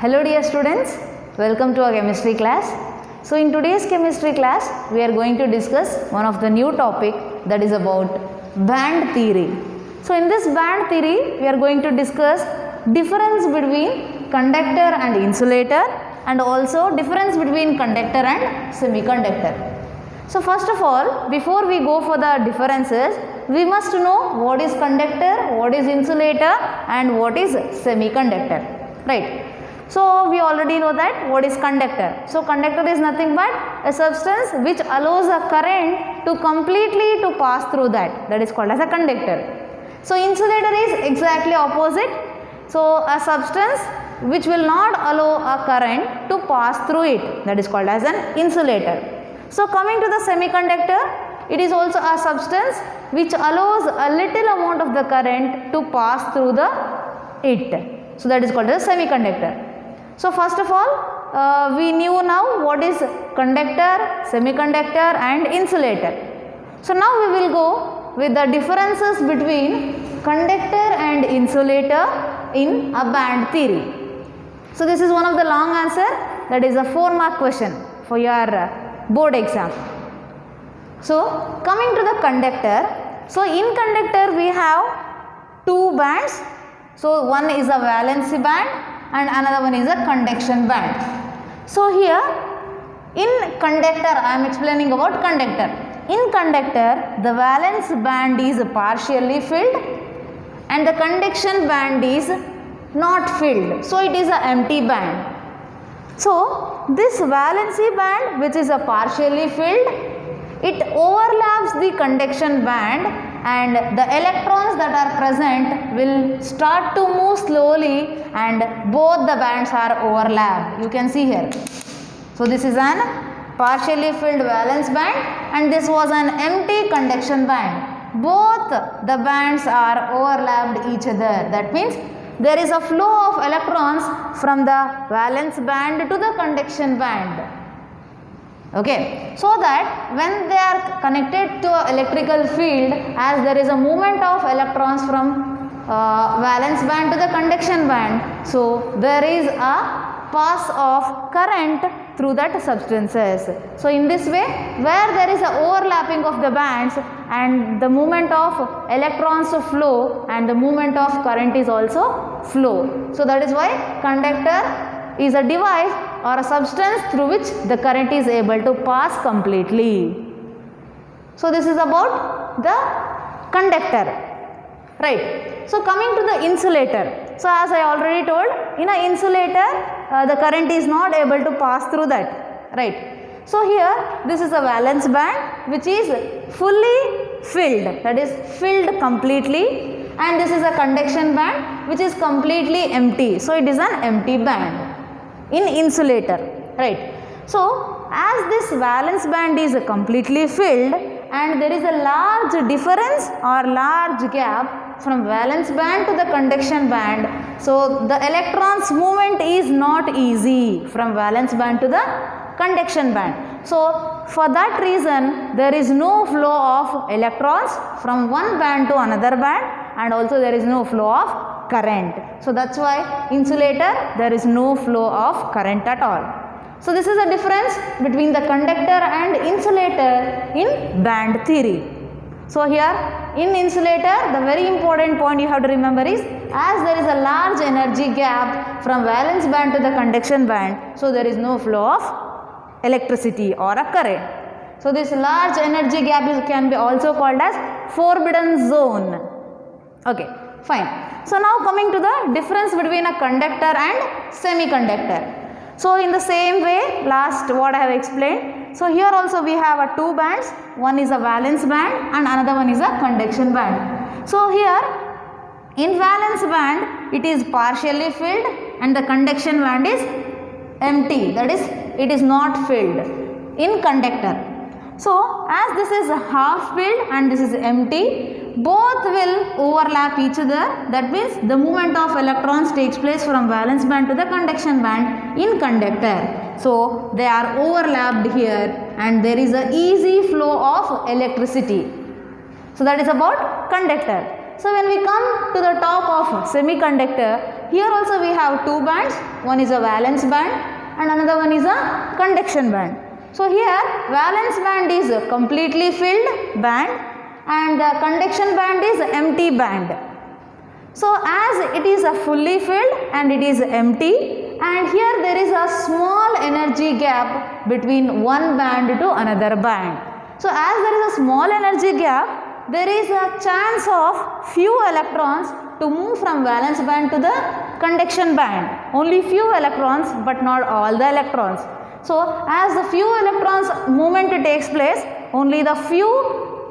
Hello dear students, welcome to our chemistry class. So in today's chemistry class, we are going to discuss one of the new topic, that is about band theory. So in this band theory, we are going to discuss difference between conductor and insulator and also difference between conductor and semiconductor. So first of all, before we go for the differences, we must know what is conductor, what is insulator and what is semiconductor, right? So we already know that what is conductor. So conductor is nothing but a substance which allows a current to completely to pass through that is called as a conductor. So insulator is exactly opposite. So a substance which will not allow a current to pass through it, that is called as an insulator. So coming to the semiconductor, it is also a substance which allows a little amount of the current to pass through it. So that is called as semiconductor. So first of all, we knew now what is conductor, semiconductor and insulator. So now we will go with the differences between conductor and insulator in a band theory. So this is one of the long answer, that is a 4-mark question for your board exam. So coming to the conductor, so in conductor we have two bands. So one is a valency band and another one is a conduction band. So here in conductor, I am explaining about conductor. In conductor, the valence band is partially filled and the conduction band is not filled. So it is an empty band. So this valency band, which is a partially filled, it overlaps the conduction band and the electrons that are present will start to move slowly and both the bands are overlapped. You can see here. So this is an partially filled valence band and this was an empty conduction band. Both the bands are overlapped each other. That means there is a flow of electrons from the valence band to the conduction band. Okay, so that when they are connected to an electrical field, as there is a movement of electrons from valence band to the conduction band, so there is a pass of current through that substances. So in this way, where there is a overlapping of the bands and the movement of electrons flow and the movement of current is also flow. So that is why conductor is a device or a substance through which the current is able to pass completely. So this is about the conductor, right? So coming to the insulator. So as I already told, in an insulator the current is not able to pass through that, right? So here this is a valence band which is fully filled, that is filled completely, and this is a conduction band which is completely empty. So it is an empty band in insulator, right? So as this valence band is completely filled and there is a large difference or large gap from valence band to the conduction band, so the electrons movement is not easy from valence band to the conduction band. So for that reason there is no flow of electrons from one band to another band and also there is no flow of current. So that's why insulator there is no flow of current at all. So this is the difference between the conductor and insulator in band theory. So here in insulator the very important point you have to remember is, as there is a large energy gap from valence band to the conduction band, so there is no flow of electricity or a current. So this large energy gap can be also called as forbidden zone. Okay, fine. So now coming to the difference between a conductor and semiconductor. So in the same way, last what I have explained. So here also we have two bands. One is a valence band and another one is a conduction band. So here in valence band it is partially filled and the conduction band is empty, that is it is not filled in conductor. So as this is half filled and this is empty, both will overlap each other. That means the movement of electrons takes place from valence band to the conduction band in conductor. So they are overlapped here and there is a easy flow of electricity. So that is about conductor. So when we come to the top of semiconductor, here also we have two bands. One is a valence band and another one is a conduction band. So here valence band is a completely filled band and the conduction band is empty band. So as it is a fully filled and it is empty, and here there is a small energy gap between one band to another band. So as there is a small energy gap, there is a chance of few electrons to move from valence band to the conduction band. Only few electrons but not all the electrons. So as the few electrons movement takes place, only the few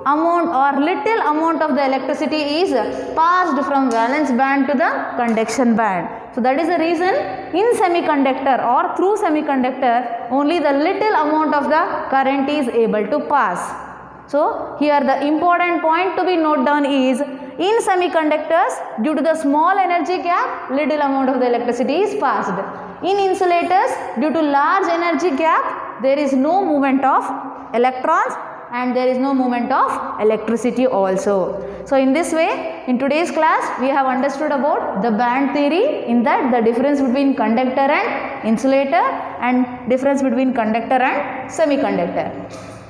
amount or little amount of the electricity is passed from valence band to the conduction band. So that is the reason in semiconductor or through semiconductor only the little amount of the current is able to pass. So here the important point to be noted down is in semiconductors due to the small energy gap little amount of the electricity is passed. In insulators due to large energy gap there is no movement of electrons and there is no movement of electricity also. So in this way in today's class we have understood about the band theory, in that the difference between conductor and insulator and difference between conductor and semiconductor.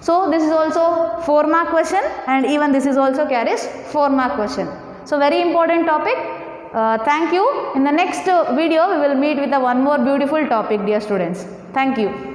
So this is also 4 mark question and even this is also carries 4 mark question. So very important topic. Thank you. In the next video we will meet with one more beautiful topic, dear students. Thank you.